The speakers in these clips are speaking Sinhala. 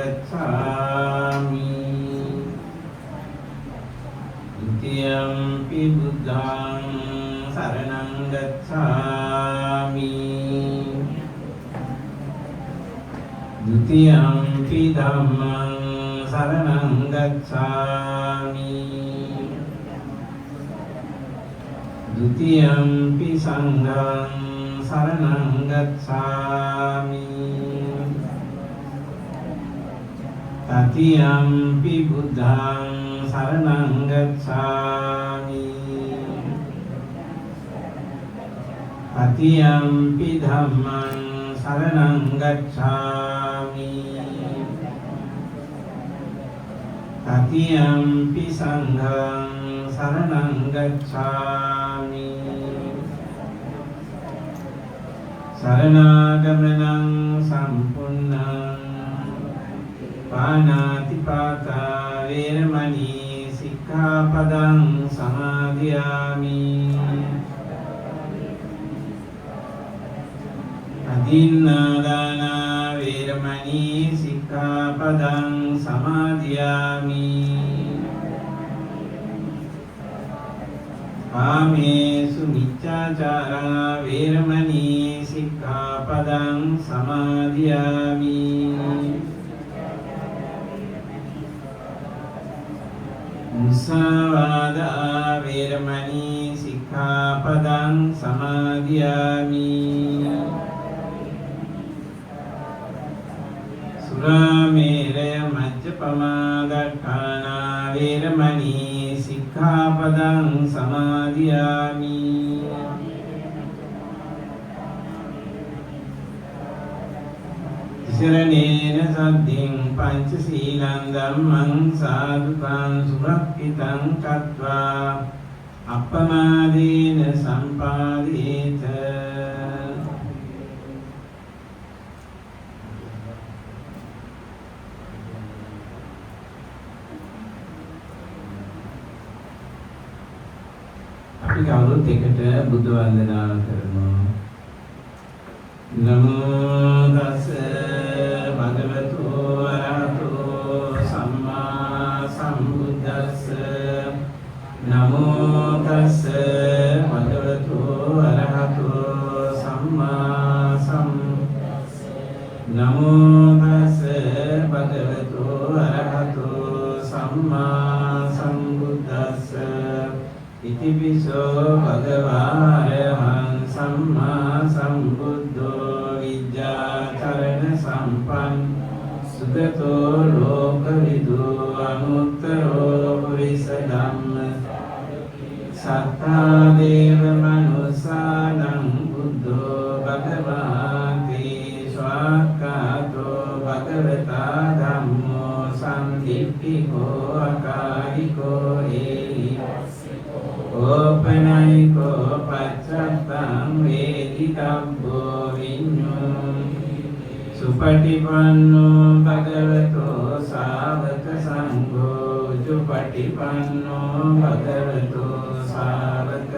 gacchāmi Dutiyampi buddhaṃ saraṇaṃ gacchāmi Dutiyampi dhammaṃ saraṇaṃ gacchāmi Dutiyampi saṅghaṃ saraṇaṃ gacchāmi Tatiyampi buddhaṃ saraṇaṃ gacchāmi Tatiyampi dhammaṃ saraṇaṃ gacchāmi Tatiyampi saṅghaṃ saraṇaṃ gacchāmi Saranagamanaṃ sampunnaṃ Pāṇātipātā vēramaṇī sikkhapadam samādhiyāmi Adinādāna vēramaṇī sikkhapadam samādhiyāmi Kāmesu miccācārā vēramaṇī sikkhapadam samādhiyāmi Musāvādā vēramaṇī sikkhapadam samādhiyāmi Surāmeraya majjapamādaṭṭhānā vēramaṇī sikkhapadam samādhiyāmi Tisaraṇena saddhiṃ pañcasīlaṃ dhammaṃ sādhukaṃ surakkitaṃ kattvā appamādena sampādeta අපි කවුරුත් එකට බුද්ධ වන්දනාව කරමු. නමෝ තස්ස භගවතු අරහතෝ සම්මා සම්බුද්දස්ස නමෝ තස්ස භගවතු අරහතෝ සම්මා සම්බුද්දස්ස නමෝ තස්ස භගවතු අරහතෝ සම්මා සම්බුද්දස්ස ඉතිපිසෝ භගවා අරහං සම්මා සම්බුද්ධෝ විද්‍යාචරණ සම්පන්න සුගතෝ ලෝකවිදු අනුත්තරෝ පුරිස ධම්ම සත්තා දේව මනුස්සානං බුද්ධෝ භගවාති ස්වාක්ඛාතෝ භගවතා ධම්මෝ සම්දිට්ඨිකෝ අකාලිකෝ ඕපනයිකෝ පච්චත්තං වේදිතබ්බෝ විඤ්ඤෝ සුපටිපන්නෝ භගවතෝ සාවක සංඝෝ උජුපටිපන්නෝ භගවතෝ සාවක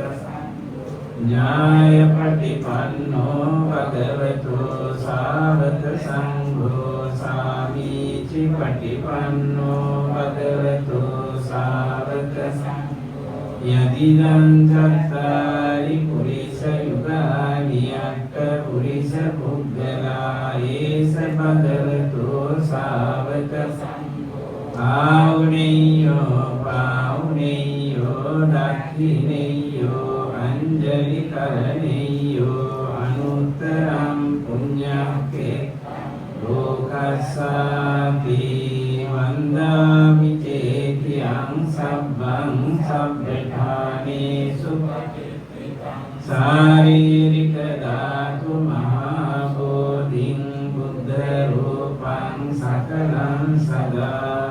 ඥායපටිපන්නෝ භගවතෝ සාවක සංඝෝ සාමීචි පටිපන්නෝ භගවතෝ සාවක යදිදං චත්තාරි පුරිස යුගානි අට්ඨ පුරිස පුද්ගලා ඒස භගවතෝ සාවක ආවුනේයෝ පාවුනේයෝ දක්ඛිනේයෝ අංජලි කරණේයෝ අනුත්තරං පුඤ්ඤක්ඛේ ලෝකස්සාති වන්දාමි චේතියං සබ්බං සබ්බඨානේසු සාරීරික ධාතු මහා බෝධිං බුද්ධ රූපං සකලං සදා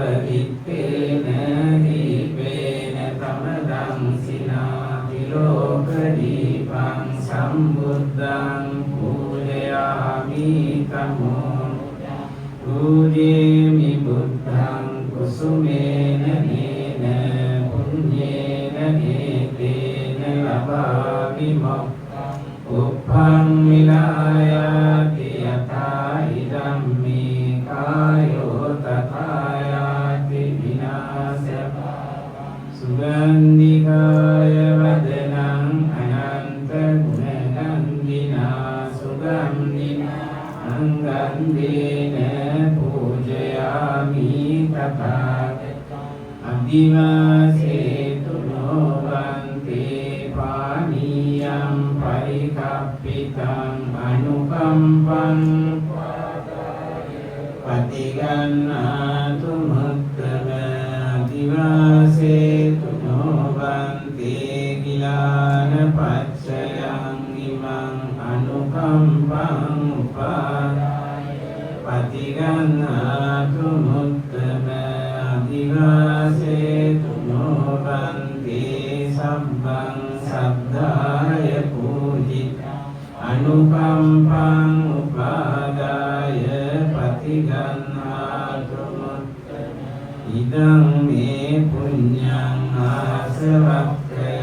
ආරප්පවිත්තේන දීපේන තමදං සිනාති ලෝක දීපං සම්බුද්ධං පූජයාමි තමෝ පූජේමි බුද්ධං කුසුමේන නේන පුඤ්ඤේන හේතේන ලබාමි මොක්ඛං උප්පං මිලායාති යථා ඉදම් අදිවාසේතු නොවන්තේ පානීයම් පරිකප්පිතං අනුකම්පං පටිගන්නාතු මුත්තම අදිවාසේතු නොවන්තේ ගිලාන පච්චයං ඉමං අනුකම්පං උපාදාය පටිගන්නාතු මුත්තම අදිවාසේතු නොවන්තේ සම්බං සද්ධාය පූජිත අනුකම්පං උපාදාය පටිගන්නාතු මුත්තම ඉදං මේ පුඤ්ඤං ආසවක්ඛයා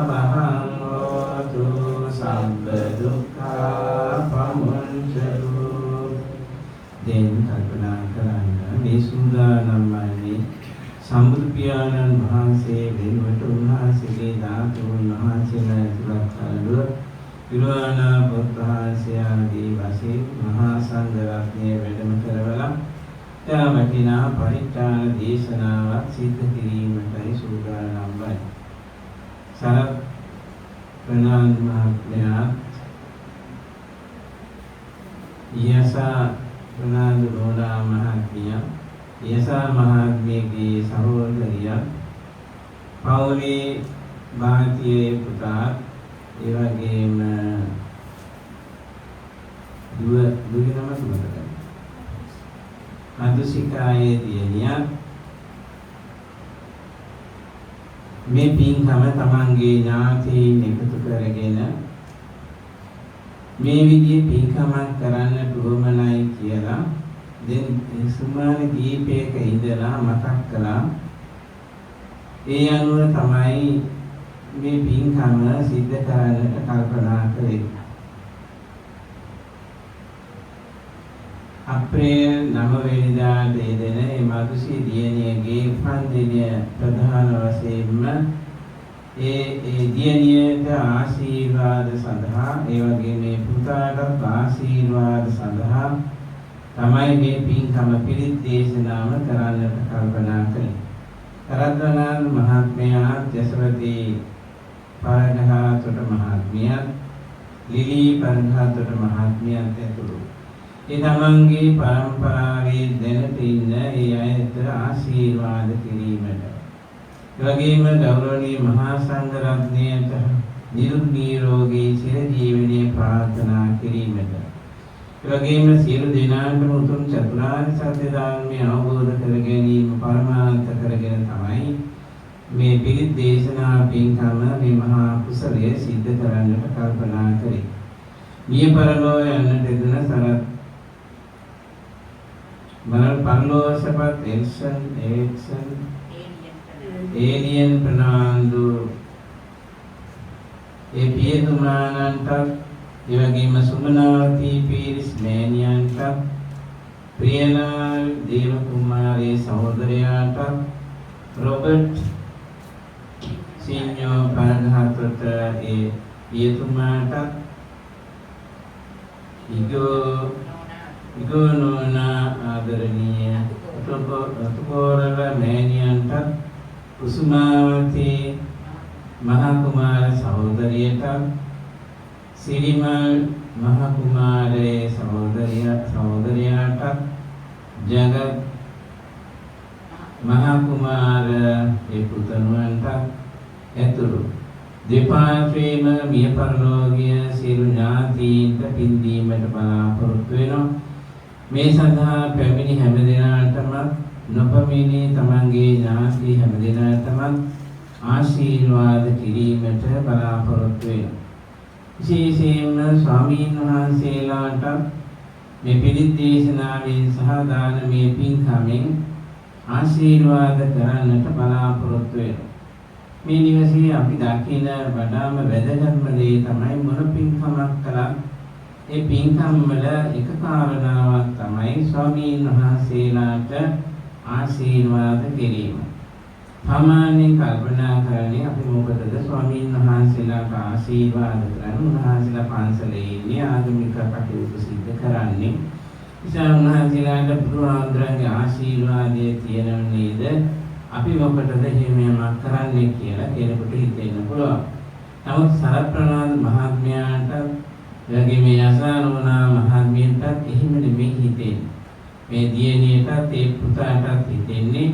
මහං හෝතු සම්බ දුක්ඛා පමුඤ්චතු. දැන් කල්පනා කරන්න මේ සූදානම් වන්නේ සම්බුදු පියාණන් වහන්සේ වෙනුවට උන්වහන්සේගේ ධාතුන් වහන්සේලා ඇතුළත් කළු පිරුවානා බුද්ධාංශය ආදී වශයෙන් මහා සංඝ රත්නය වැඩම කරවලා යා වටිනා පරිත්‍රාණ දේශනාවක් සිද්ධ කිරීමටයි සූදානම් වන්නේ. සරත් ප්‍රනාන්දු මහත්මයා යසා ප්‍රනාන්දු රෝණා මහත්මිය යසා මහත්මියගේ සහෝදරිය පෞලී භාතියේ පුතා ඒ වගේම දුවේ නම සුමතයි අදුසිකායේ දියණිය මේ පින්කම තමන්ගේ ඥාතීන් එකතු කරගෙන මේ විදිහේ පින්කමක් කරන්නට උවමනයි කියලා දැන් සුමාන දීපයක ඉඳලා මතක් කළා. ඒ අනුව තමයි මේ පින්කම සිද්ධ කරන්නට කල්පනා කළේ. අප්‍රේල් 9 වෙනිදාට එදෙන මේ මදුසි දියණියගේ උපන්දිනය ප්‍රධාන වශයෙන්ම ඒ දියණියට ආශිර්වාද සඳහා ඒ වගේම මේ පුතාට ආශිර්වාද සඳහා තමයි මේ පින්කම පිළිත් දේශනාව කරන්නට කල්පනා කළේ. කරද්දනාන් මහත්මයා ජසවති පරණඝාතොට මහත්මිය ලිලි පරණඝාතොට මහත්මියත් ඇතුළු ඒ තමන්ගේ පරම්පරාවේ දැනට ඉන්න ඒ අයට ආශිර්වාද කිරීමට එවැගේම ගෞරවනීය මහා සංඝ රත්නයට නිරෝගී චිර ජීවනයේ ප්‍රාර්ථනා කිරීමට එවැගේම සියලු දෙනාටම උතුම් චතුරාර්ය සත්‍ය ධර්මය අවබෝධ කර ගැනීම පරමාර්ථ කරගෙන තමයි මේ පිළිත් දේශනා පින්කම මේ මහා කුසලයේ සිද්ධ කරන්නට කල්පනා කරේ. මිය පරලෝ යන්නට දෙන සරත් මරණ පරලෝසපත් එක්සන් ඒලියන් ප්‍රනාන්දු ඒ පියතුමානන්ට එවැගේම සුමනාවති පීරිස් මෑණියන්ට ප්‍රියලාල් දේව කුමාරේ සහෝදරයාට රොබර්ට් සිඤ්ඤෝ පරණඝාතොට ඒ පියතුමාට ඉගෝනෝනා ආදරණීය අතුකෝරල මෑණියන්ට කුසුමාවති මහා කුමාර සහෝදරියට සිරිමල් මහා කුමාරේ සහෝදරයාට ජගත් මහා කුමාර ඒ පුතණුවන්ට ඇතුළු දෙපාර්ශ්වයේම මිය පරලෝකීය සියලු ඥාතීන්ට පින් දීමට බලාපොරොත්තු වෙනවා. මේ සඳහා පැමිණි හැම දිනාටම නොපමිණි තමන්ගේ ඥාති හැම දිනාටම ආශිර්වාද කිරීමට බලාපොරොත්තු වෙනවා. විශේෂයෙන්ම ස්වාමීන් වහන්සේලාට මේ පිළිත් දේශනාවෙන් සහ දානමය පින්කමෙන් ආශිර්වාද කරන්නට බලාපොරොත්තු වෙනවා. මේ නිවසේ අපි දකින වඩාම වැදගත්ම දේ තමයි මොන පින්කමක් කළත් ඒ පින්කම් වල එක කාරණාවක් තමයි ස්වාමීන් වහන්සේලාට ආශිර්වාද කිරීම. සාමාන්‍යයෙන් කල්පනා කරන්නේ අපි මොකටද ස්වාමීන් වහන්සේලාට ආශිර්වාද කරන්නේ? උන්වහන්සේලා පන්සලේ ඉන්නේ ආගමික කටයුතු සිදු කරන්නේ. ඉතින් උන්වහන්සේලාට බුදුහාමුදුරන්ගේ ආශිර්වාදය තියෙනව නේද? අපි මොකටද එහෙම කරන්නේ කියලා කෙනෙකුට හිතෙන්න පුළුවන්. නමුත් සරප්‍රනාද මහත්මයාට එවැගේ මේ අසානෝනා මහත්මියන්ටත් එහෙම නෙමෙයි හිතෙන්නේ. මේ දියණියටත් ඒ පුතාටත් හිතෙන්නේ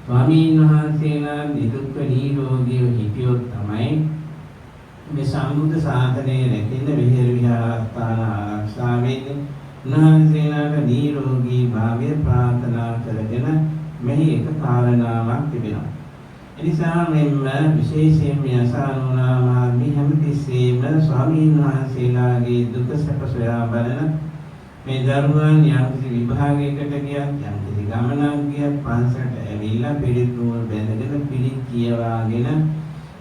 ස්වාමීන් වහන්සේලා නිදුක්ව නිරෝගීව හිටියොත් තමයි මේ සම්බුද්ධ ශාසනය රැකෙන විහෙර විහාරස්ථාන ආරක්ෂා වෙන්නේ. උන්වහන්සේලාට නිරෝගී භාවය ප්‍රාර්ථනා කරගෙන මෙහි එක කාරණාවක් තිබෙනවා. එනිසා මෙන්න විශේෂයෙන් මේ අසානෝනා මහත්මිය හැමතිස්සෙම ස්වාමීන් වහන්සේලාගේ දුක සැප සොයා බලන මේ දරුවන් යම්කිසි විභාගයකට ගියත් යම්කිසි ගමනක් ගියත් පන්සලට ඇවිල්ලා පිළිත් නූල් බැඳගෙන පිළිත් කියවාගෙන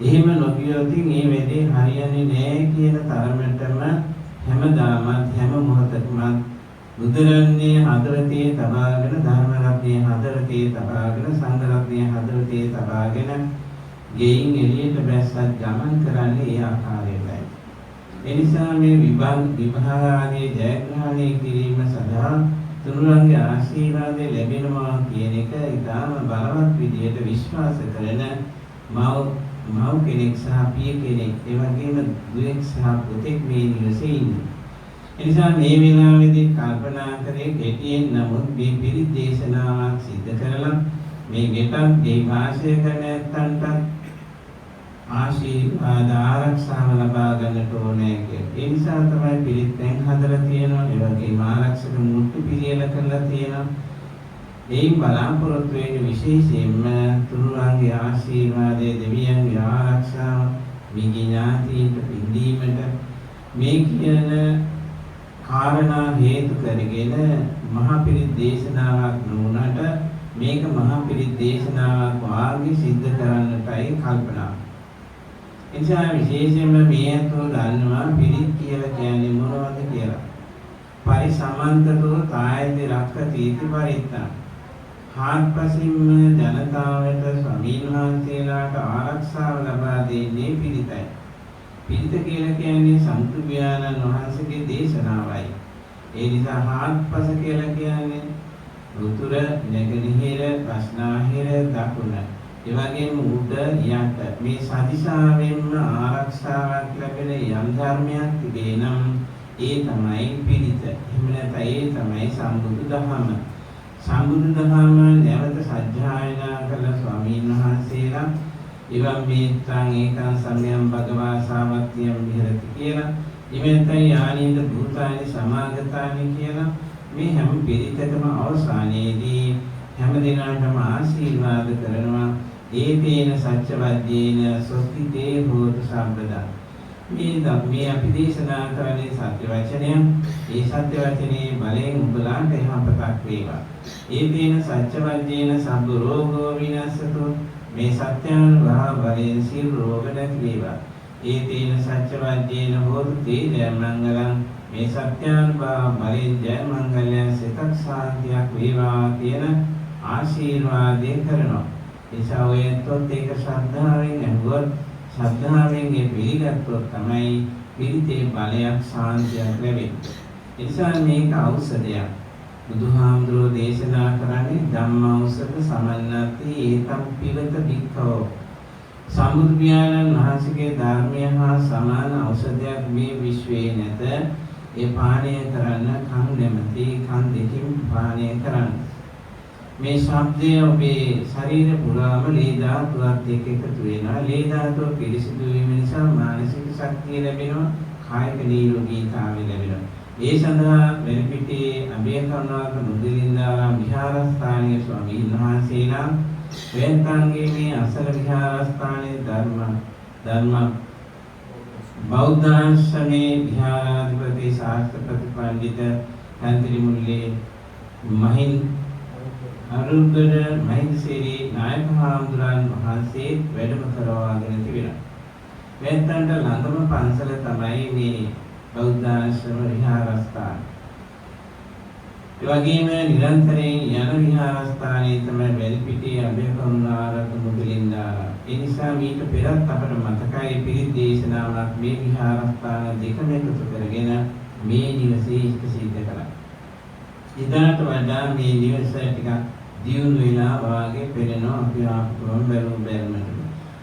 එහෙම නොකියොත් මේ වෙලේ හරියන්නේ නැහැ කියන තරමටම හැමදාමත් හැම මොහොතකම බුදුරන්නේ හදවතේ තබාගෙන ධර්ම රත්නයේ හදවතේ තබාගෙන සංඝ රත්නයේ හදවතේ තබාගෙන ගෙයින් එළියට බැස්සත් ගමන් කරන්නේ ඒ ආකාරයටයි. එනිසා මේ විභාගයේ ජයග්‍රහණය කිරීම සඳහා තුනුරුවන්ගේ ආශිර්වාදය ලැබෙනවා කියන එක ඉතාම බලවත් විදියට විශ්වාස කරන මව් කෙනෙක් සහ පිය කෙනෙක් ඒ වගේම දුවෙක් සහ පුතෙක් මේ නිවසේ ඉන්නේ. එනිසා මේ වෙලාවේදී කල්පනා කරේ කෙටියෙන් නමුත් මේ පිරිත් දේශනාවක් සිදු කරලා මේ ගෙටක් ගේ වාසය කරන ඇත්තන්ට ආශිර්වාද ආරක්ෂාව ලබා ගන්නට ඕනේ කියලා. ඒ නිසා තමයි පිරිත් දැන් හදලා තියෙනවා. ඒ වගේම ආරක්ෂක මුට්ටු පිළියෙල කරලා තියෙනවා. එයින් බලාපොරොත්තු වෙන්නේ විශේෂයෙන්ම තුනුරුවන්ගේ ආශිර්වාදයේ දෙවියන්ගේ ආරක්ෂාව විඥාතියට පිළිදීමට මේ කියන කාරණා හේතු කරගෙන මහා පිරිත් දේශනාවක් නුනට මේක මහා පිරිත් දේශනාවක් වාගේ සිද්ධ කරන්නටයි කල්පනා. එනිසා විශේෂයෙන්ම මේ අතෝ දන්නවා පිරිත් කියලා කියන්නේ මොනවද කියලා. පරිසමන්තතෝ කායති රක්ඛති පරිත්තා. හාත්පසින්ම ජනතාවට ස්වාමීන් වහන්සේලාට ආරක්ෂාව ලබා දෙන්නේ පිරිතයි. පිරිත කියලා කියන්නේ සම්බුදු පියාණන් වහන්සේගේ දේශනාවයි. ඒ නිසා හාත්පස කියලා කියන්නේ උතුර, නැගෙනහිර, ප්‍රශ්නාහිර, දකුණ. ඒ වගේම උඩ යට මේ සදිශාවෙන්ම ආරක්ෂාවක් ලැබෙන යම් ධර්මයක් තිබේ නම් ඒ තමයි පිරිත. එහෙම නැත්නම් ඒ තමයි සම්බුදු දහම. සම්බුදු දහම නැවත සජ්ජායනා කළ ස්වාමීන් වහන්සේලා ඉවම් මේත්තං ඒකං සම්යම් භගවා සාමත්‍යම් විහෙරති කියලා ඉමෙන්තයි යානීද භූතානි සමාගතානි කියලා මේ හැම පිරිතකම අවසානයේදී හැම දිනකටම ආශිර්වාද කරනවා ඒතේන සත්‍යවද්දේන සොස්තිතේ හෝතු සම්පදා. මේ අපි දේශනා කරන්නේ සත්‍ය වචනය. ඒ සත්‍ය වචනේ බලයෙන් උඹලාට යහපතක් වේවා. ඒතේන සත්‍යවද්දේන සබ්බ රෝගෝ විනාශතෝ මේ සත්‍යානුභව බලයෙන් සියලු රෝග නැති වේවා. ඒතේන සත්‍යවද්දේන හෝතු තේ ජය මංගලං මේ සත්‍යානුභව බලයෙන් ජය මංගලයන් සිතක් සාන්තියක් වේවා කියන ආශිර්වාදය කරනවා. එසා ඔයත්ොත් ඒක ශ්‍රද්ධාවෙන් අහුවොත් ශ්‍රද්ධාවෙන් ඒ පිළිගත්තොත් තමයි පිරිතේ බලයක් සාන්තියක් ලැබෙන්නේ. එනිසා මේක ඖෂධයක්. බුදුහාමුදුරෝ දේශනා කරන්නේ ධම්මෞෂධ සමන්නති ඒතම් පිලත භික්ඛවෝ. සම්බුදු පියාණන් වහන්සේගේ ධර්මය හා සමාන ඖෂධයක් මේ විශ්වයේ නැත. ඒ පානය කරන්න කන් නැමැති කන් දෙකින් පානය කරන්න. මේ ශබ්දය ඔබේ ශරීර පුරාම ලේ ධාතුවත් එක්ක එකතු වෙනවා. ලේ ධාතුව පිරිසිදු වීම නිසා මානසික ශක්තිය ලැබෙනවා. කායික නිරෝගීතාවය ලැබෙනවා. ඒ සඳහා වෙනපිටේ අභයකරුණාක මුදිලින්දාරාම විහාරස්ථානයේ ස්වාමීන් වහන්සේලා වෙන්තාන්ගේ මේ අසල විහාරස්ථානයේ ධර්ම බෞද්ධාශ්‍රමේ විහාරාධිපති ශාස්ත්‍රපති පඬිත කන්තිරි මුල්ලේ මහින් අරුල්ගඩ මහින්දසිරි නායක හාමුදුරන් වහන්සේ වැඩම කරවාගෙන තිබෙනවා. වෙන්තන්ට ළඟම පන්සල තමයි මේ බෞද්ධාශ්‍රම විහාරස්ථාන. ඒ වගේම නිරන්තරයෙන් යන විහාරස්ථානයේ තමයි වෙල්පිටිය අභයකරුණාරක මුදිලින්දාරාම. ඒ නිසා මීට පෙරත් අපට මතකයි පිරිත් දේශනාවක් මේ විහාරස්ථාන දෙකම එකතු කරගෙන මේ නිවසේ ඉෂ්ට සිද්ධ කළා. ඉදාට වඩා මේ නිවස ටිකක් දියුණු වෙලා වාගේ පෙනෙනවා අපි ආපුවම බැලුම්ට.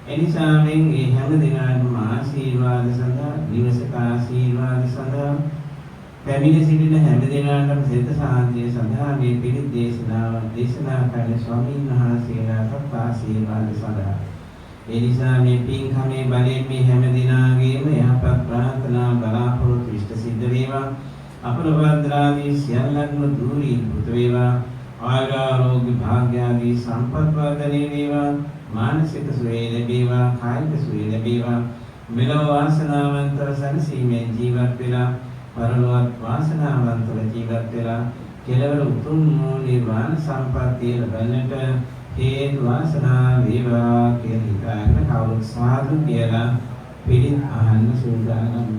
එනිසා මේ හැම දිනකටම ආශිර්වාද සඳහා නිවසක ආශිර්වාද සඳහා පැමිණ සිටින හැම දිනකටම සිත සාන්තිය සඳහා මේ පිළිත් දේශනා කරන ස්වාමීන් වහන්සේලාට ආශිර්වාද සඳහා එනිසා මේ පින්කමේ බලයෙන් මේ හැම දිනාගේම යහපත් ප්‍රාර්ථනා බලාපොරොත්තු ඉෂ්ට සිද්ධ වේවා අපරබද්‍රාදී සියල්ලක්ම දුරීභූත වේවා ආයුරෝග්‍ය භාග්‍ය ආදී සම්පත් වර්ධනය වේවා මානසික සුවය ලැබේවා කායික සුවය ලැබේවා මෙලොව වාසනාවන්තව සැනසීමේ ජීවත් වෙලා පරලොවත් වාසනාවන්තව ජීවත් වෙලා කෙලවර උතුම් නිර්වාණ සම්පත්තිය ලැබෙන්නට හේතු වාසනා වේවා කියන හිතාගෙන කවුරුත් සාදු කියලා පිළිත් අහන්න සූදානම්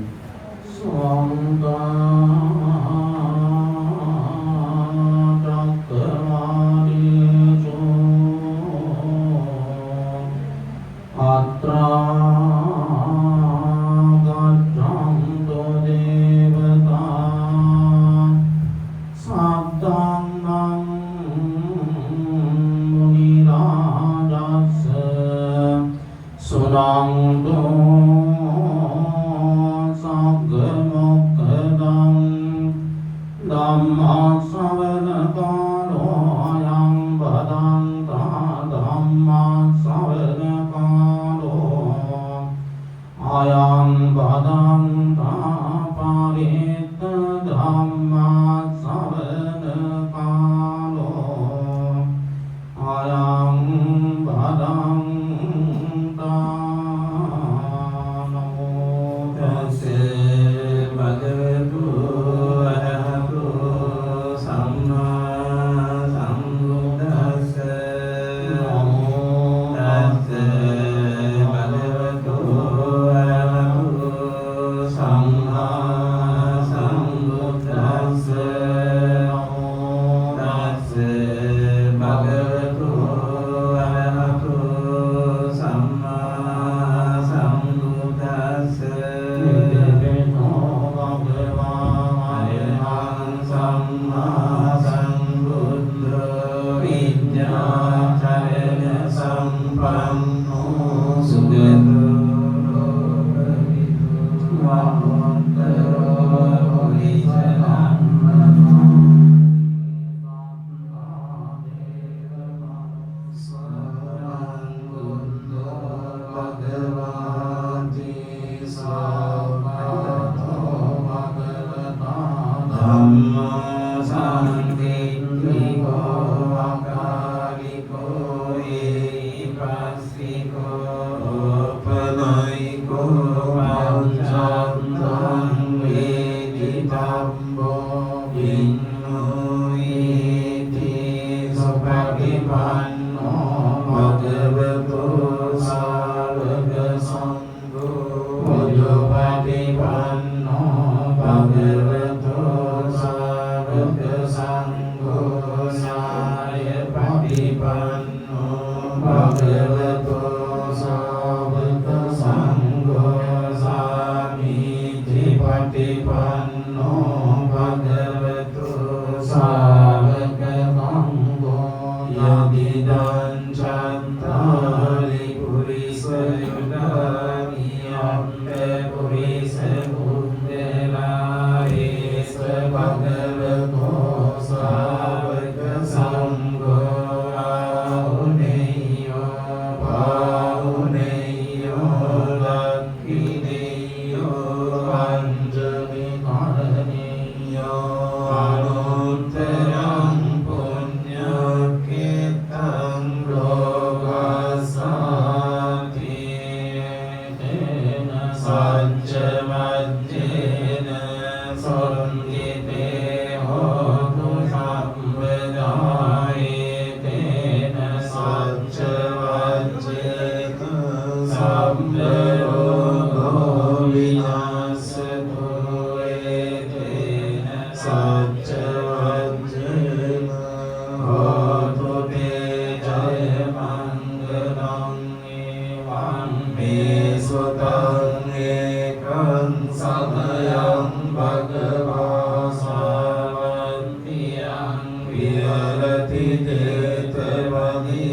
चरति जेतवनी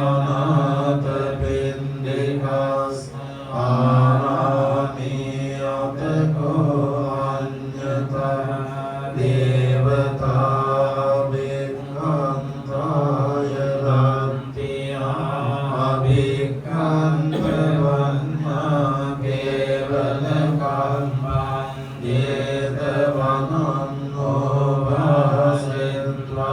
अनाथ पिंडिकास आरानि अतको अन्यथा देवता विक्रांताय दत्तिया अभिक्रांतवन्ना केवल कर्मं जेतवनन्नो भासित्वा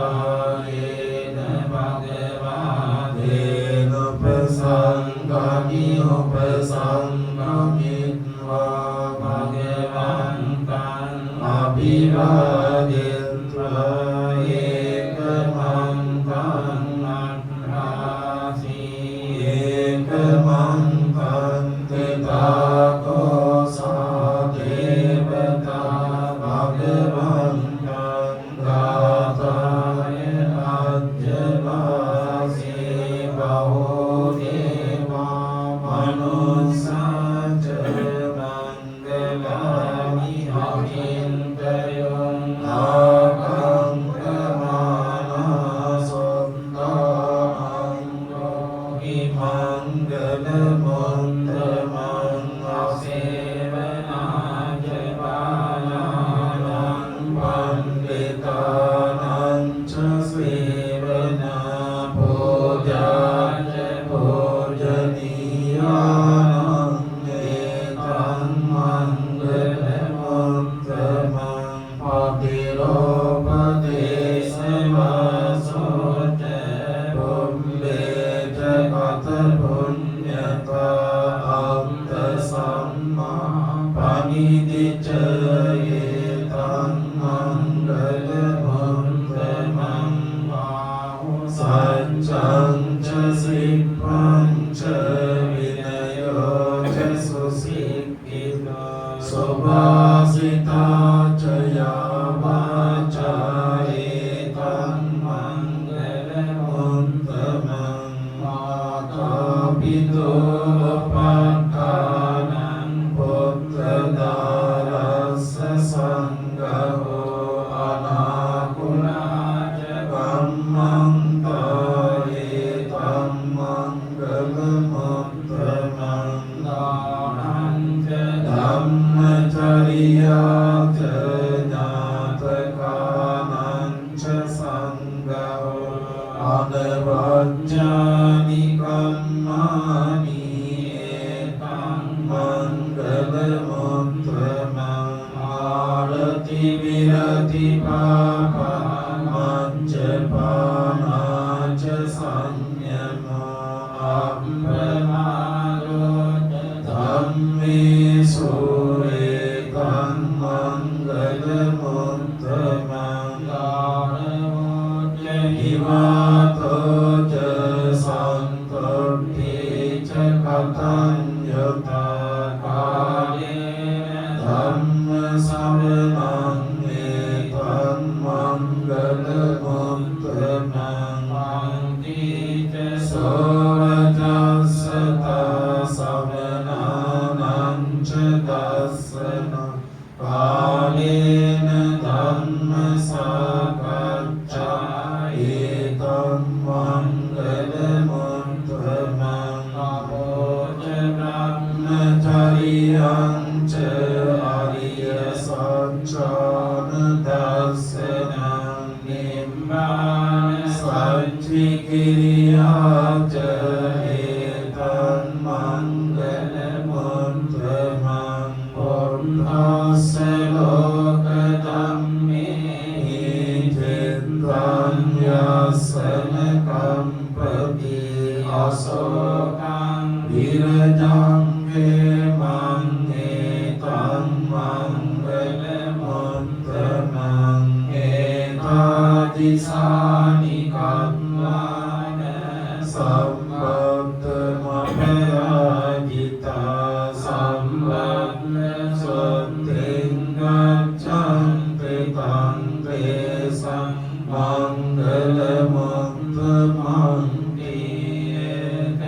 येन भगवादेन उपसंगमि उपसंगमित्वा भगवन्तं अभिवादित्वा एकमन्तं अट्ठासि एकमन्तं तिताको सा देवता भगवन्तं गाताय अज्जवासि बहुदेवा मनुष्या च मङ्गलानि अचिन्तयन् आकङ्कमाना सुन्दराङ्गो हि मङ्गलमुत्तमं सेवनाय पंडितानां च सेवना पूजा च पूजनीयानां एतं मङ्गलमुत्तमं पतिरोपदेशवासो च पुण्ये च कथपुण्यता अन्तसम्मा पनिधि च एतं मङ्गलमुत्तमं सच्चं च शिवं च विनयो च सुशिक्षितो सुभाषिता च या वाचा एतं मङ्गलमुत्तमं मातापितरोपकारां पुत्रदारस्य सङ्गहो अनाकुला च कम्मन्ता एतं मङ्गलमुत्तमं दानं च धम्मचर्या च ज्ञातकानां च सङ्गहो अनवज्यानि कर्माणि एतं मङ्गलमुत्तमं आरति विरति पापा मज्जपाना च संयमो अप्रमादो च धम्मेषु एतं मङ्गलमुत्तमं दानवो च हिमातो च सन्तुष्टि च कथञ्जता कालेन धम्मश्रवणं एतं मङ्गलमुत्तमं शान्ति च सोवचस्तथा श्रवणानां च दर्शनं कालेन धम्मसाकच्छा एतं मङ्गलमुत्तमं नमो च ब्रह्मचर्यं च आर्यसत्यानुदर्शनं निम्बान सच्चिक्रिया च एतं मङ्गलमुत्तमं पुरुषस्य लोकधम्मे चित्तं यस्य न कम्पति अशोकं विरजं हेमं एतं मङ्गलमुत्तमं एतादृशानि कर्माणि सम्बद्धमपराजिता सम्बद्धस्वस्तिं गच्छन्ति तं तेषां मङ्गलमुत्तमं तेन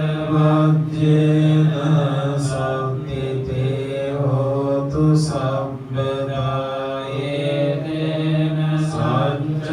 सञ्चवज्येन सन्तिते होतु सर्वदा एतेन सञ्च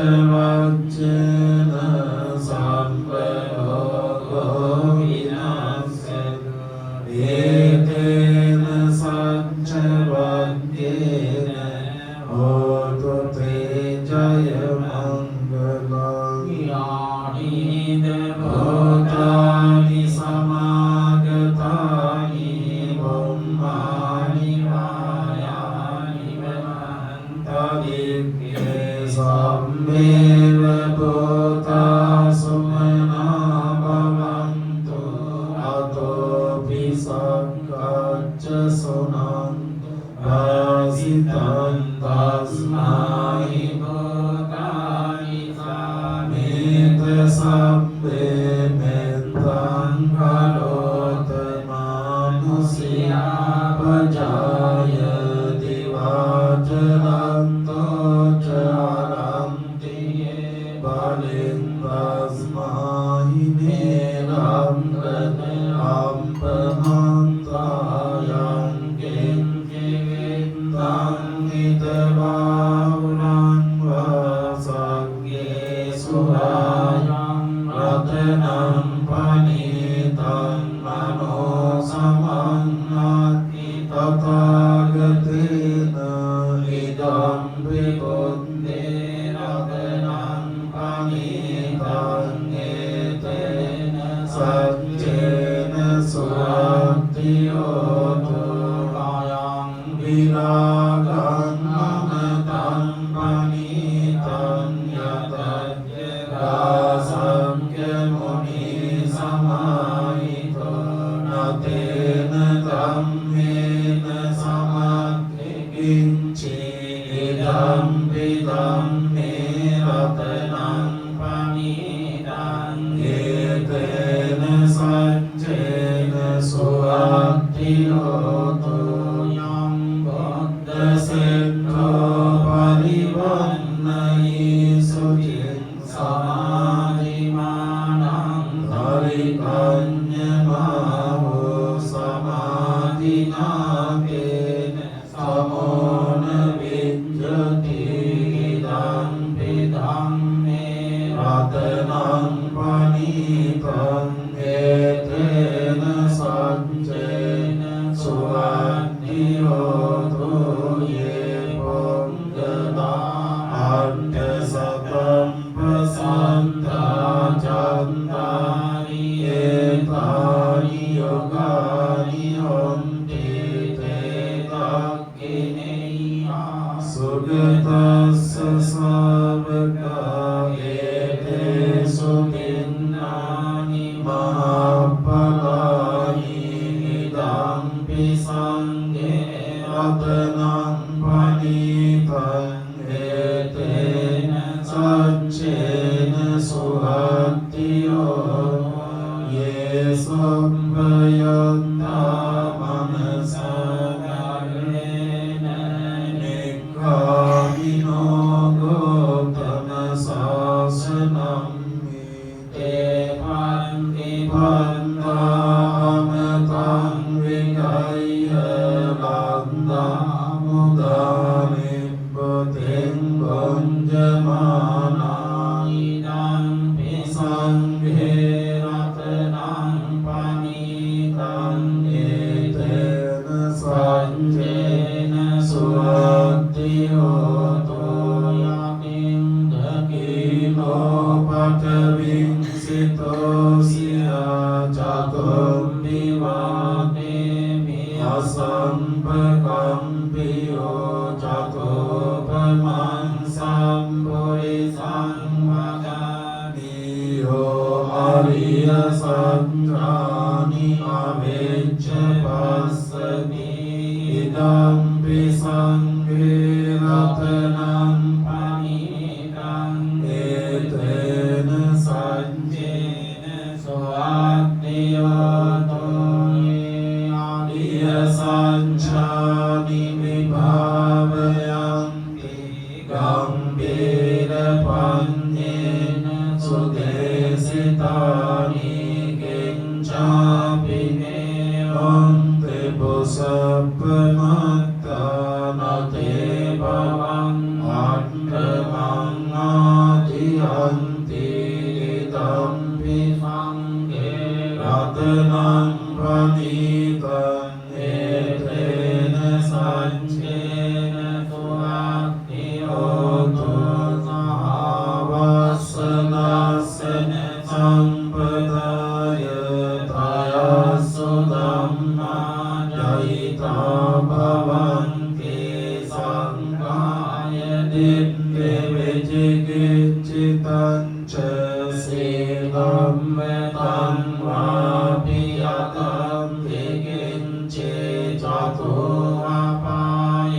Sappamata กิจจิตัญเชสีลัมเมตังวาปิยตัมติกินจิจตุวาปาย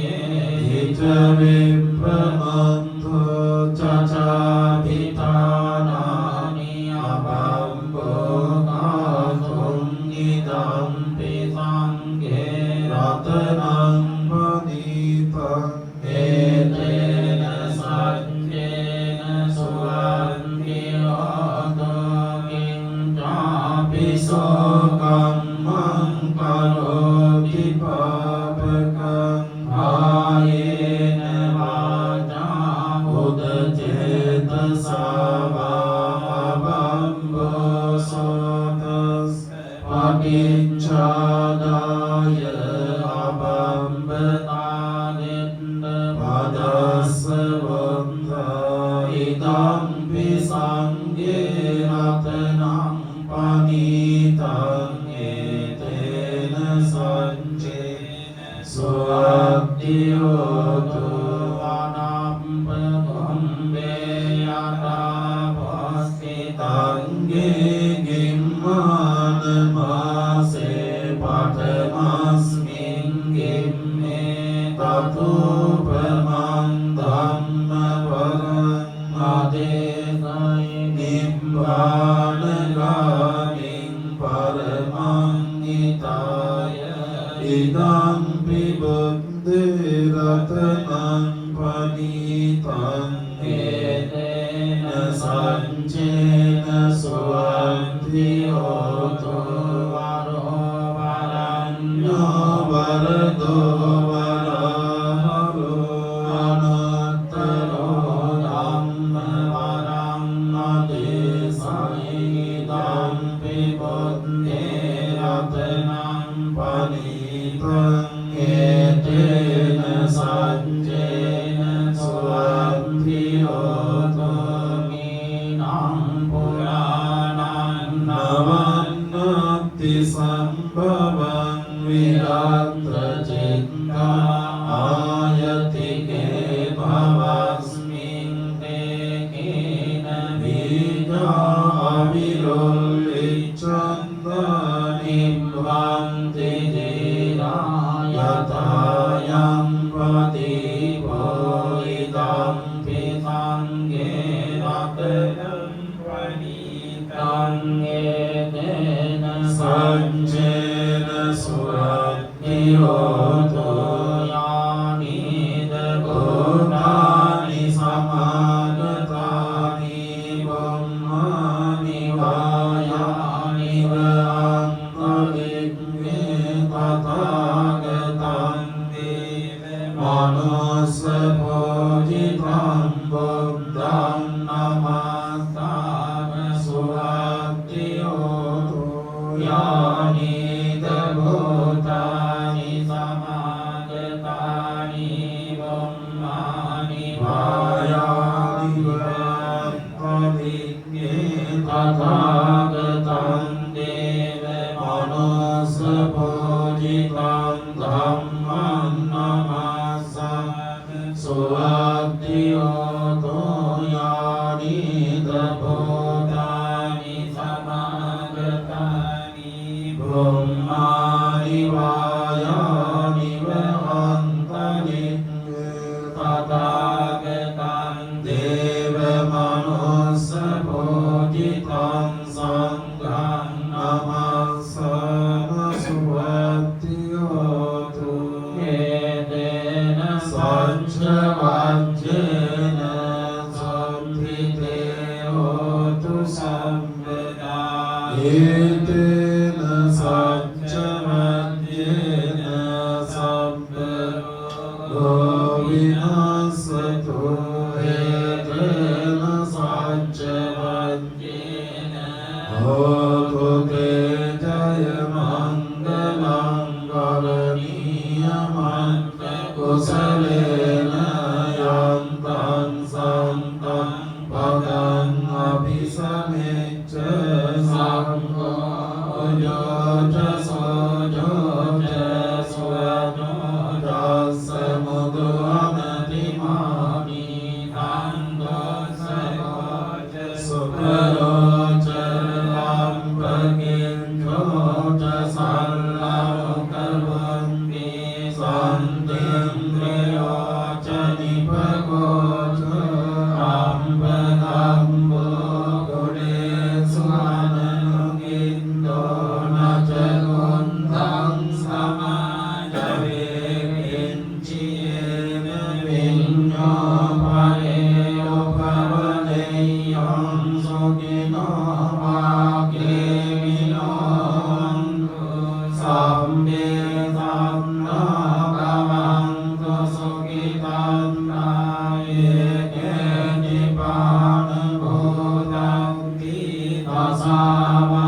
อิจวิปปมังทุจจาปิตานานิอบัมโบกาตุงอิดัมปิสังเกรัตนังปณิตังเอเตนะสัจเจนะสุอันติโอโตกิงจาปิโสกัมมังกโรติปาปะกังภายเนวาจาอุตเจตสาวาบัมโบโสตัสปฏิจจานายะบัมเบตานินปัสสะวันทาอิตัมปิสังเกรัตนังปณิตังเอเตนะสัจเจนะสุอัตติโยตุวานัมปะตุมเบยตาภัสสิตังเกกิมมานะมาเสปัตมัสมิงกิมเมตัตุปะมังธัมมะปรังอะเตไสนิพพานกามิงปรมังนิตายะอิดัมปิบุตติรัตนังปณิตังเอเตนะสัจเจนะสุอันติโอโตวาโรวารัญโยวารโตวาระหะโรอนัตตโรธัมมวารังอติสัยตัมปิบุตติรัตนังปณิตังเอเตนะสัจเจนะสุอันติโอโตมินังปุรานันนวันนัตติสัมภวังวิรัตจิตตังอายติเกภวัสมิงเตกินะวิจาวิโรลิจันตานิวันติติรายตายังปฏิโภอิตัมปิสังเกรัตนังปณิตังเอเตนะสัจเจนะสุอัตติโยโตยานิเตโกนานิสัมมาเกตานิบุมมานิวายานิเวอันตลิกเวตตาเกตังเดมโนสโพธิธัมบุตตังนามาสามิสุอัตติโยโตยานิเตโกตานิสัมมาเกตานิบุมมานิวายานิเวอันตลิกเวตตาเกตังเดมโนสโพธิธัมธัมมังนามาสามิสุอัตติโยโตยานิเตโกตานิสัมมาเกตานิบุมมานิวายานิเวอันตลิกเวตตาเกตังเดวมโนสโพธิธัมสังฆังนามาสามิสุอัตติโยโตเอเตนะสัจจวัจเจนะสัมภิเตโหตุสัมปดาเอเตนะสัจจวัจเจนะสัมปโลวินาศตุเอเตนะสัจจวัจเจนะโหตุเตจยมังกลังกรณียมันตะกุสเลนะยันตังสันตังปะกังอภิสัมเมจสังโฆโยจะโสโยจะสวะโยจัสสะมุตุอะมะติมามิทังโต Deva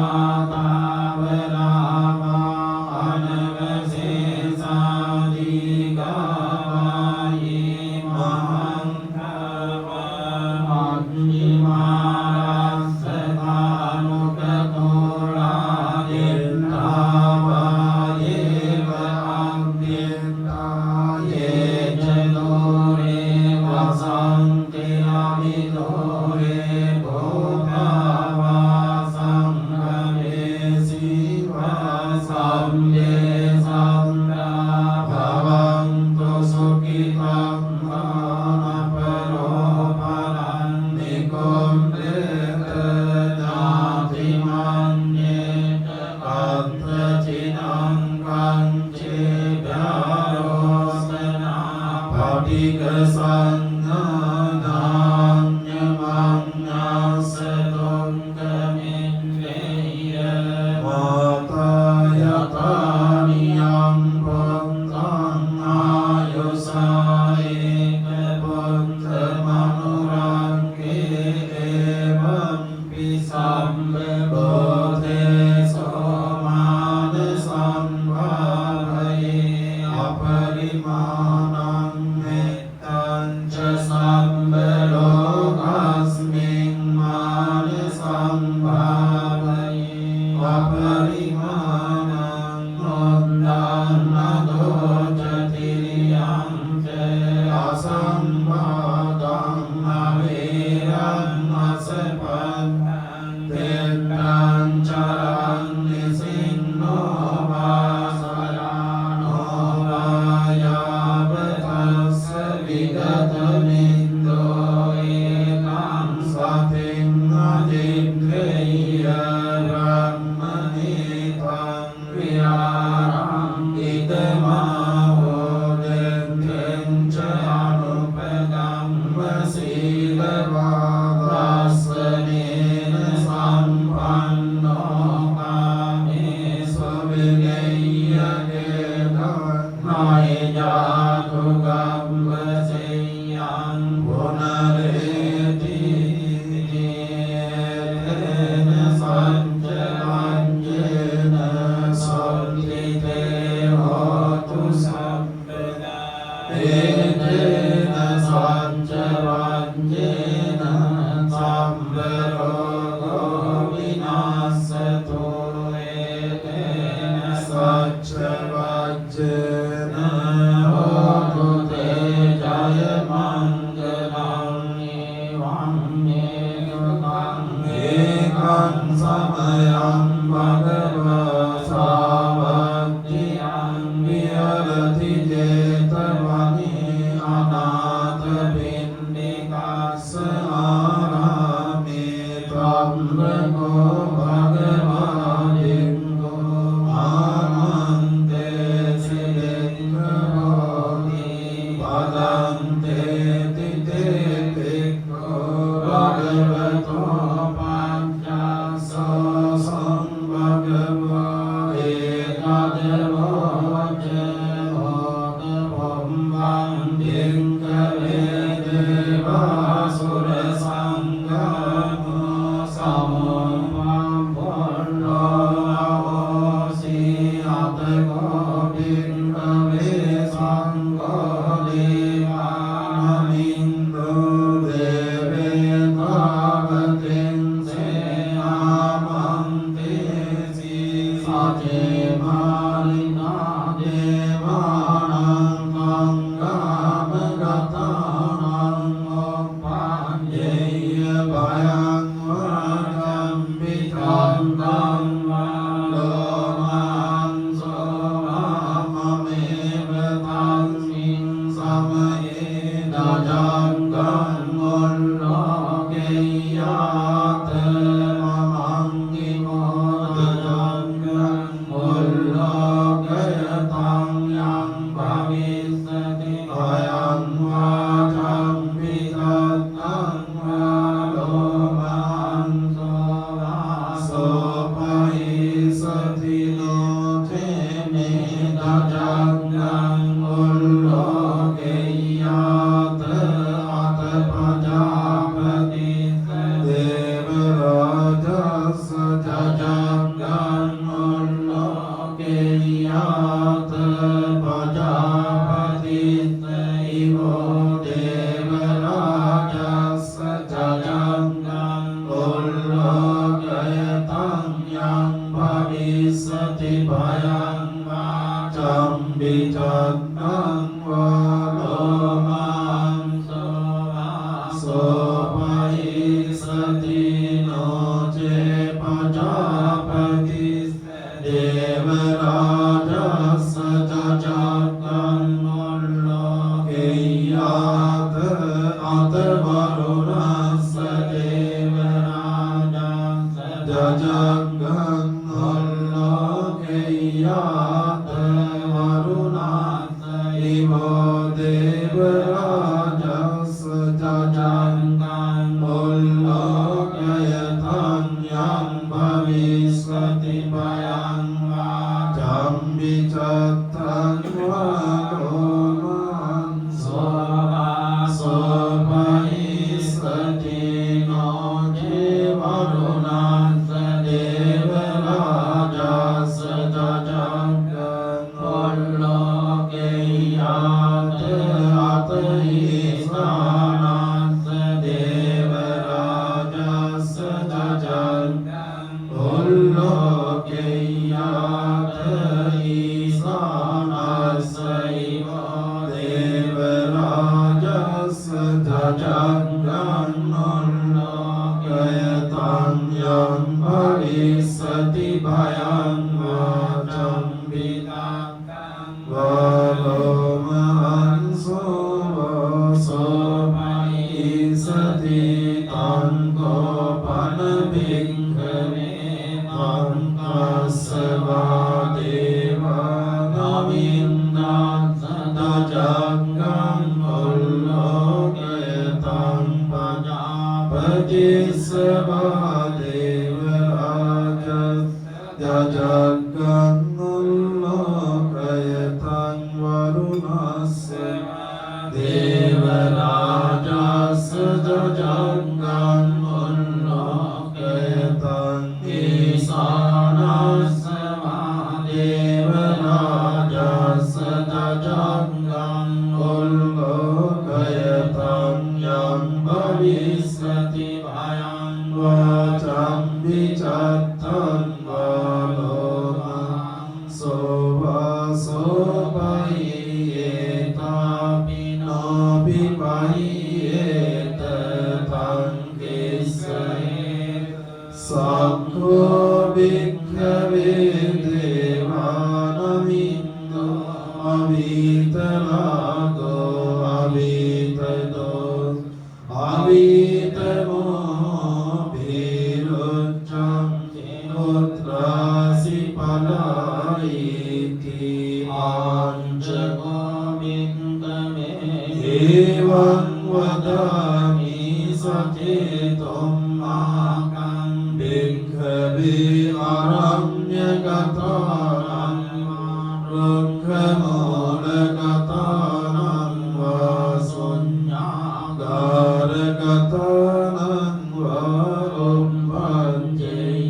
ජජග්ගං අල්ලෝකෙය්‍යාත වරුණාත ඉවෝ දේව රාජස්ස ජජග්ගං අල්ලෝකයතං යං භවිස්සති භයං වා ජම්බිචත්තං වා රෝමං සෝපහිස්සති නෝජේ වරුණාස දේව රාජස්ස ජජග්ගං අල්ලෝකෙය්‍යාත අතහිස්ථානස්ස දේව රාජස්ස ජජග්ගං අල්ලෝකෙය්‍යාත ඊසානස්ස ඉවෝ දේව රාජස්ස ජජග්ගං අල්ලෝකයතං යං භවිස්සති භයං වාචම් විදං වරෝමහංසෝසෝපයිසති තං කෝපන භික්ඛවේ තං කස්සවා දේවා නමින්දං සදජග්ගං අල්ලෝකයතං පජාපතිස්සවා දේව රාජස් ජජග්ගං අල්ලෝකයතං වරුණස්ස දේව රාජස්ස ජජග්ගං අල්ලෝකයතං ඊසානස්ස දේව රාජස්ස ජජග්ගං අල්ලෝකයතං යං භවිස්සති භයං වාචම් විචත්තං වාලෝමං සෝවාසෝපහියේතාපි නොපිපහියේත තං කිස්සයේ සක්ඛෝ භික්ඛවේ දේවානමින්දෝ අවීතලාගෝ අවීතදෝ අවීතමෝ භීරුච්ඡං පුත්‍රාසි පලායිති ආංජකෝ භික්ඛවේ එවං වදාමි සචේතොම් මාකං භික්ඛවේ අරඤ්ඤගතානං රුක්ඛමූලගතානං වා ශුඤ්ඤාගාරගතානං වා උප්පජ්ජේය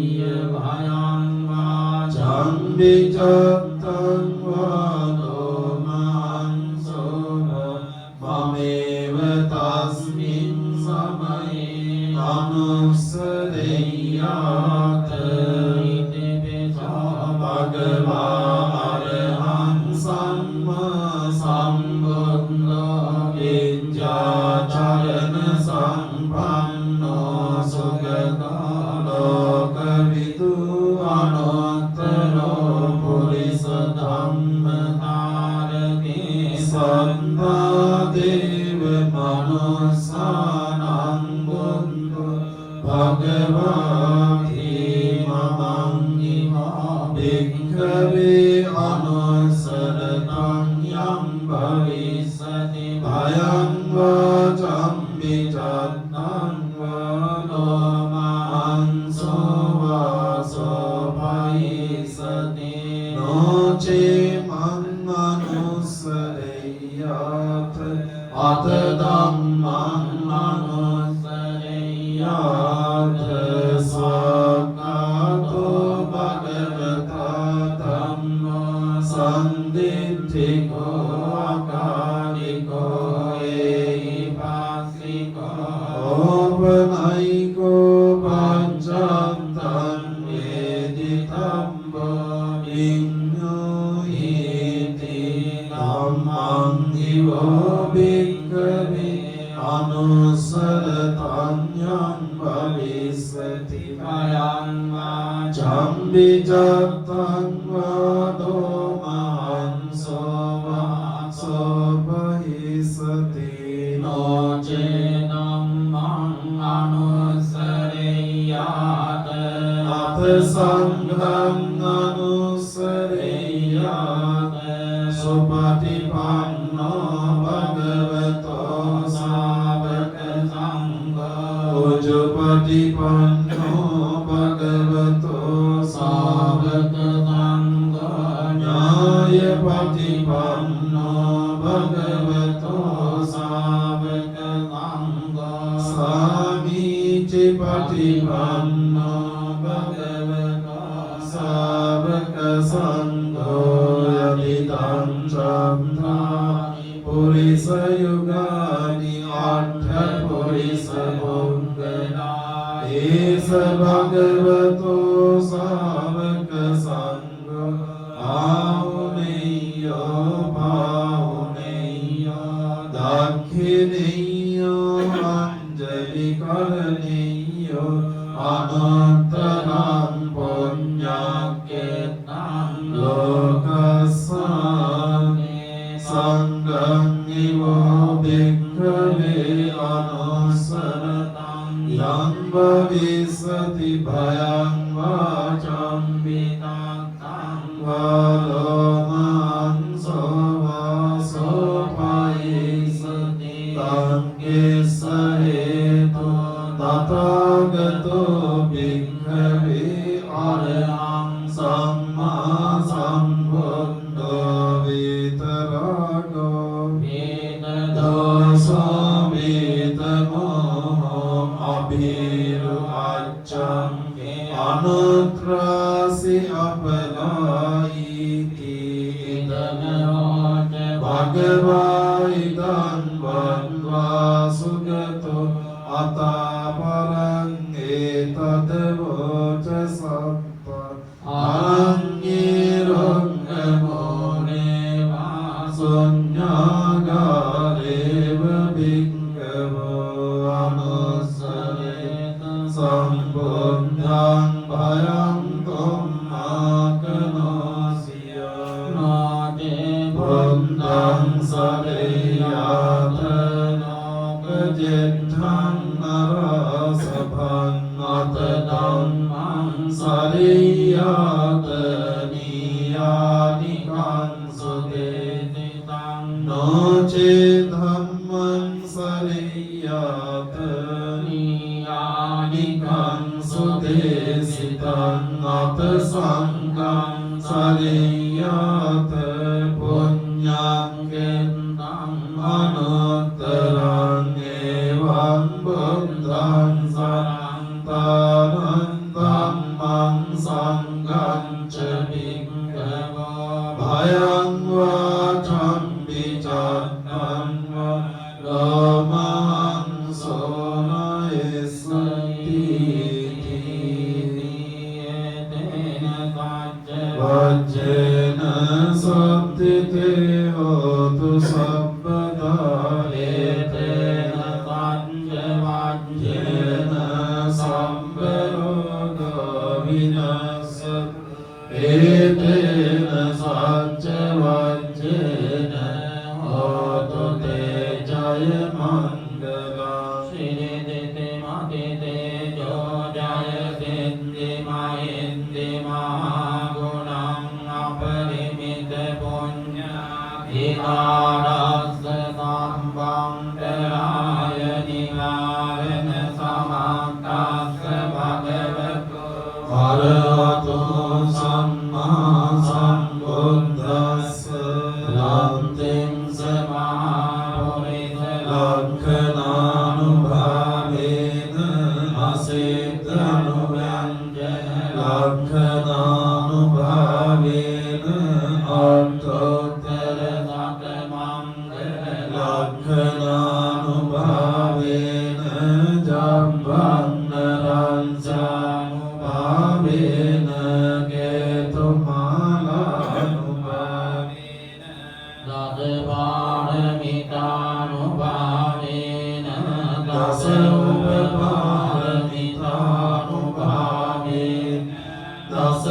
භයං වා ජම්බිචත්තං වා දෝමංසෝ මමේව තස්මින් සමයේ අනුස්සදෙය්‍යාත ඉතිපිසෝ භගවා අරහං සම්මා සම්බුද්ධෝ විඤ්ඤාචරණ සම්පන්නෝ සුගතෝ ලෝකවිදු අනුත්තරෝ පුරිස ධම්මකාරකේ සම්මා දේව මනුස්සානං බුද්ධෝ භගවාති මමං ඉමා භික්ඛවේ අනුස්සරතං යං භවිස්සති භයං වාචම් විචත්තං වදෝමංසෝ වාසෝපයිසති නොචේ මං අනුස්සරෙය්‍යාත අත ධම්මං අනුස්සරෙය්‍යාත සක්ඛාතෝ භගවතා ධම්මෝ සම්දිත්තිකෝ අකාලිකෝ ඒහිපාසිකෝ ඕපනයිකෝ පංචත්තං වේදිතම්බෝ විඤ්ඤෝ හේති ධම්මං ඉවෝ භික්ඛවේ අනුස්සරතං යං භවිස්සති භයං වා ජම්බිචත්තං වා දෝමංසෝ වාසෝපහිස්සති නොචේ ධම්මං අනුස්සරෙය්‍යාත සංඝං අනුස්සරේයාත සුපටිපන්නෝ භගවතෝ සාවක සංඝෝ උජුපටිපන්නෝ භගවතෝ සාවක සංඝෝ ඥායපටිපන්නෝ භගවතෝ සාවක සංඝෝ සාමීචි පටිපන්නෝ භගවතෝ සාවක සංඝෝ යදිදං චම්මානි පුරිස යුගානි අට්ඨ පුරිස පුංගලා ඒස භගවතෝ සාවක සංඝෝ ආහුනේයෝ පාහුනේයෝ දක්ඛිනේයෝ අංජලි කරණේයෝ අනුත්තරං පුඤ්ඤක්ඛේතං ලෝකස්සානේ සංඝං නිවෝ භික්ඛවේ අනුස්සරතං යං භවිස්සති භයං වාචං විතක්ඛං වාලෝමං සෝවාසෝ පයිසති තං කිස්ස හේතු තථාගතෝ භික්ඛවේ අරහං සම්මා සම්බුද්ධෝ විතරාගෝ වේදදෝසෝ වේදමෝහෝ අභිරුච්ඡං අනුත්‍රාසි අපලායිති ඉදමෝච භගවා ඉදං වන්වා සුගතෝ අතාපරං ඒතදවෝච සත්ත අරඤ්ඤේරං මෝනේ වාසුඤ්ඤාගාරේව භික්ඛවෝ අනුස්සරේත සම්බුද්ධං භයං ධම්මාකනෝසිය නාදේ බුද්ධං සරේයාත නාගජෙත්තං නරසභං අත ධම්මං සරේයාත නියානිකං සුදේතිතං නොචේ ධම්මං සරේයාත නියානිකං සුදේසිතං අත සංඝං සරේයාත පුඤ්ඤං කෙත්තං අනුත්තරං එවං බුද්ධං සරන්තානං ධම්මං සංඝං ච භික්ඛවෝ භයං වාචං විචත්තං ලෝමං සෝනයස්සති වජ්ජේන සත්තිතේ හෝතු සබ්බදා ඒතේන පඤ්ච වජ්ජේන සම්බරෝගෝ විනස්සත් ඒතේන සච්ච වජ්ජේන හෝතු තේ ජය මංගලා ශ්‍රීදේතේ මාතේ ජෝ ජය සිද්ධි මහින්දි මහා අපරිමිත පුඤ්ඤා විහාරස්ස සම්බං දරාය නිවාරණ සමක්ඛස්ස භගවතු අරහතු සම්මා සම්බුද්දස්ස ලක්ඛං සමාපරිත ලක්ඛනානුභාවේන අසේතනුවංජන ලක්ඛනානුභාවේන අර්ථෝත්තර සකමංගල ලක්ඛනානුභාවේන ජම්බන්නරංසානුභාවේන කේතුමාලානුභාවේන දසපාරමිතානුභාවේන දස උපපාරමිතානුභාවේන දස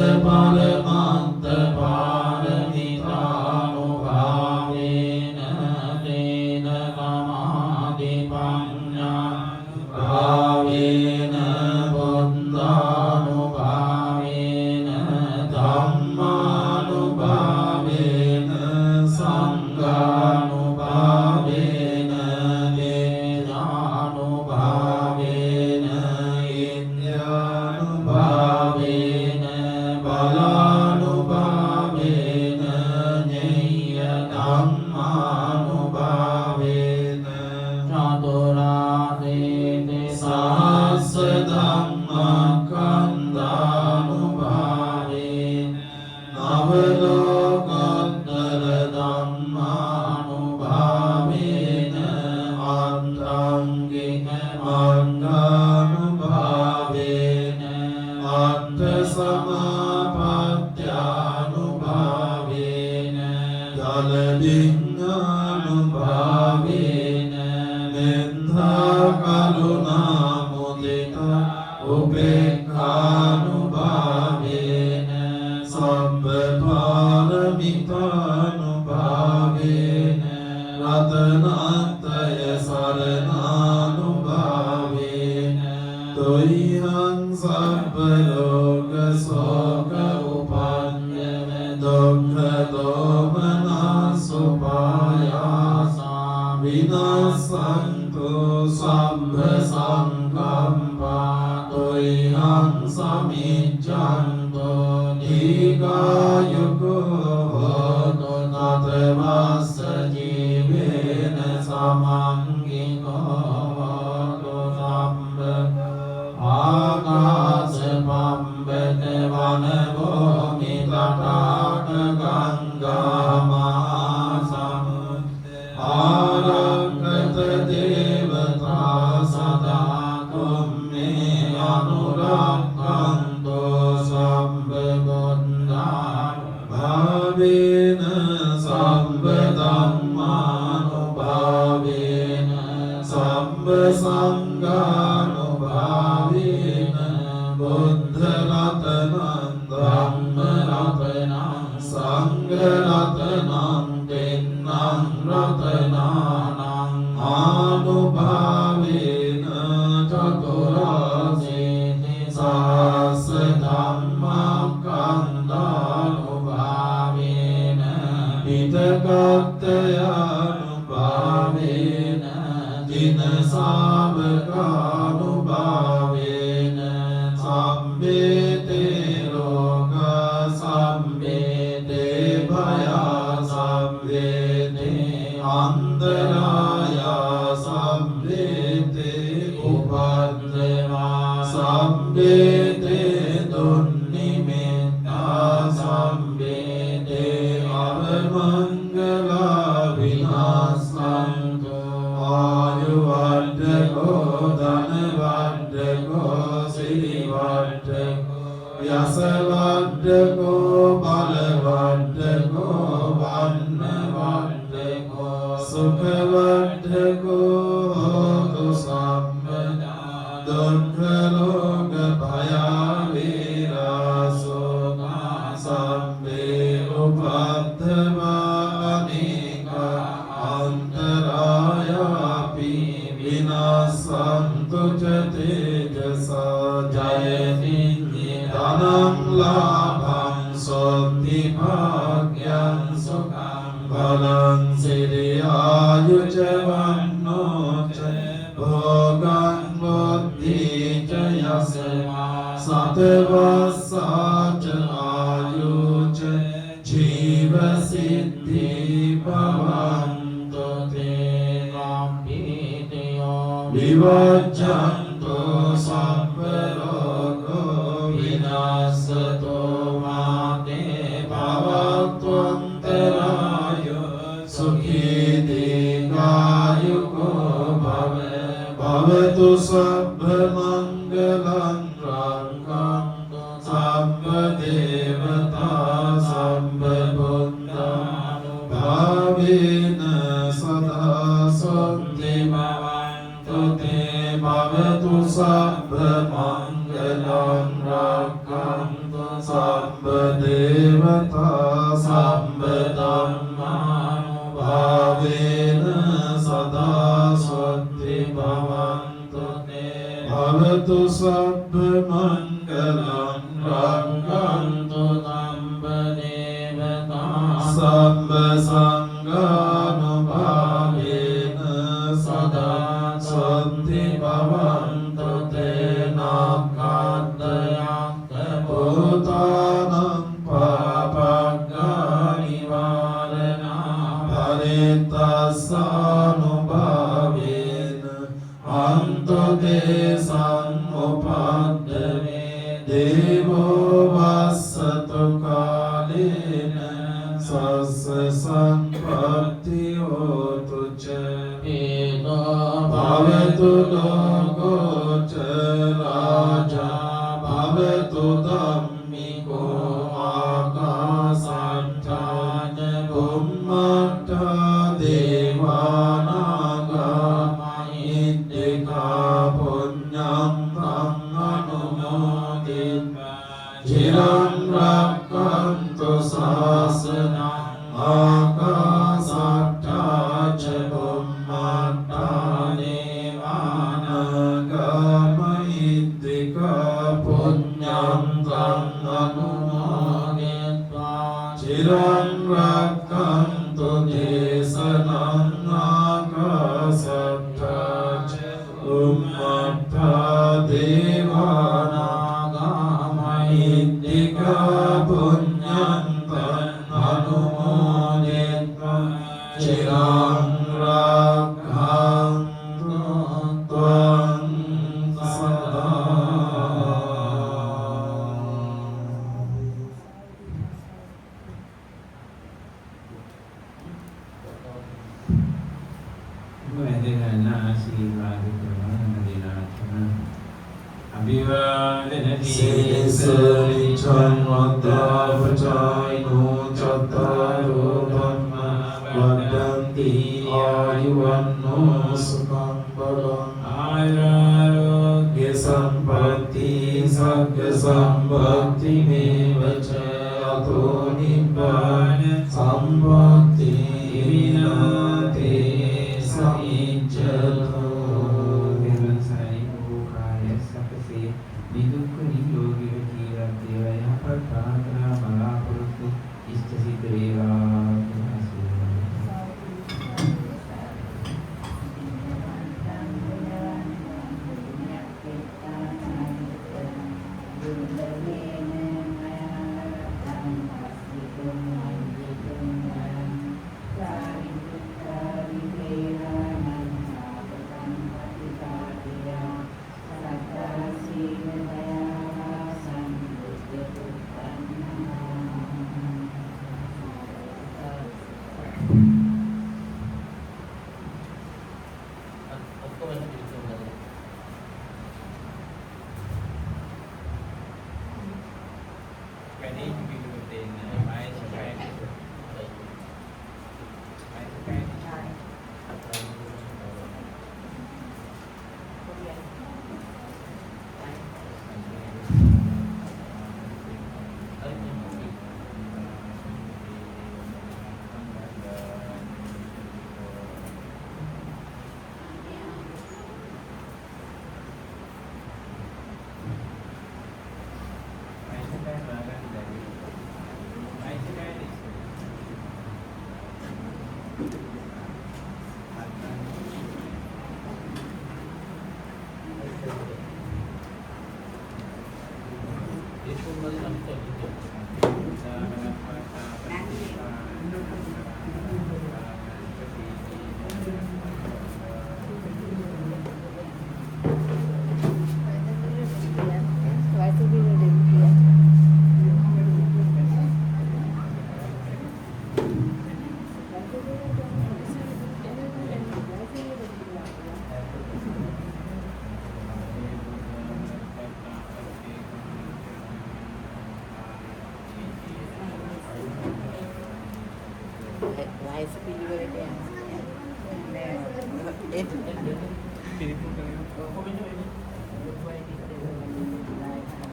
ධම්මකන්දානුභාවේන නවලෝකෝත්තර ධම්මානුභාවේන අත්ථංගික මග්ගානුභාවේන අත්ථ සමාපත්ත්‍යානුභාවේන ජලදින්නානුභාවේන මෙත්තා කරුණා මුදිතා උපේක්ඛානුභාවේන සම්බ පාරමිතානුභාවේන රතනාත්ථය සරණානුභාවේන තුයං සබ්බ ලෝක සෝක උපඤ්ඤම දුක්ඛ දෝමනසුපායාසා විනාසන්තු සම්භ සංකම්පා තුයං සමිච්ඡන්තු දීඝායුකෝ හෝතු තතවස්ස ජීවේන සමංගිකෝ හෝතු සම්බ ආකාශ පම්බත වන භූමි තටාක ගංගා මහා සමුද්‍ර ආරක්ඛත දේවතා සදා කුම්මේ අනුරක්ඛන්තු සම්බ බුද්ධාන භාවේන සම්බ ධම්මානුභාවේන සම්බ සංඝානුභාවේන බුද්ධ රතනං ධම්ම රතනං සංඝ රතනං දෙන්නං රතනානං ආනුභාවේන චතුරාසීති සාස ධම්මකන්දානුභාවේන පිටකත්තයානුභාවේන දින ශාවකානුභාවේන සම්බේතේ රෝග සම්බේතේ භය සම්බේතේ අන්තරාය සම්බේතේ උපද්දවා සම්බේතේ දුන්නිමෙත්තා සම්බේතේ අවමංගලා විනාසන්තු ආයුවඩ්ඩකෝ ධනවඩ්ඩකෝ සිරිවඩ්ඩකෝ යසවඩ්ඩකෝ බලවඩ්ඩකෝ වන්නවඩ්ඩකෝ සුඛවඩ්ඩකෝ හෝතු සම්පදා දුක්ඛලෝක භයාවේරාසෝකා සම්බේ උපද්දවා අනේක අන්තරායාපි විනාසන්තු ච තේජසා ජයති ධනං ලාභං සොත්ති භාග්‍යං සුඛං බලං සිරියායුච වන්නෝ ච භෝගං බුද්ධි ච යසවා සතවස්සා ච ආයුච ජීව සිද්ධි භවන්තු තේ ගම්භීරයෝ විවජ්ජන්තු සබ්බ රෝගෝ විනාශතෝ මාතේ භවත්වන්තරාය සුඛී දීඝායුකෝ භව භවතු සබ්බ මංගලං රංගන්තු සබ්බ දේවතා සබ්බ බුද්ධානුභාවේන සදා සොත්ති භවන්තු තේ භවතු සබ්බ මංගලං රක්ඛන්තු සබ්බ දේවතා සබ්බ ධම්මානුභාවේන සදා සොත්ති භවන්තු තේ භවතු සබ්බ මංගලං රක්ඛන්තු සබ්බ දේවතා සබ්බ සංඝානුභාවේන සදා සොත්ති භවන්තු තේ නක්ඛත්තයක්ඛ භූතානං පාපග්ගානි වාරණා පරිත්තස්සානුභාවේන අන්තෝ තේ සම්උපා Devo vassatu kalena sassa sampatti hotu ca eno bhavetu logo ca raja bhavetu dhammiko akasantana bhummatta devanaga mahiddhika punyam tang anumoditva chiram rakkantu sasanam akasatta ca bhummatta devanaga mahiddhika punyam tang anumoditva chiram rakkantu desanam akasatta ca bhummatta devanaga mahiddhika punyam tang anumoditva chiram rakkantu tvam sada. වැදගන්න ආශිර්වාද කරන දිනාත්ම අභිවාදන සීස නිච්ඡං වද්දාපචායිනෝ චත්තාරෝ ධම්මා වද්දන්ති ආයුවන්නෝ සුඛං බලං ආයුරාෝග්‍ය සම්පatti සග්ග සම්පatti මේවච අතෝ නිබ්බාන සම්පatti විනාතේ සමිච්ඡතෝ දෙවන් සරයි වූ කාය සකසේ නිදුක්ඛ නිරෝගීව ජීවත් වේවා යහපත් ප්‍රාර්ථනා බලාපොරොත්තු ඉෂ්ට සිද්ධ වේවා කියලා ආශිර්වාද Piring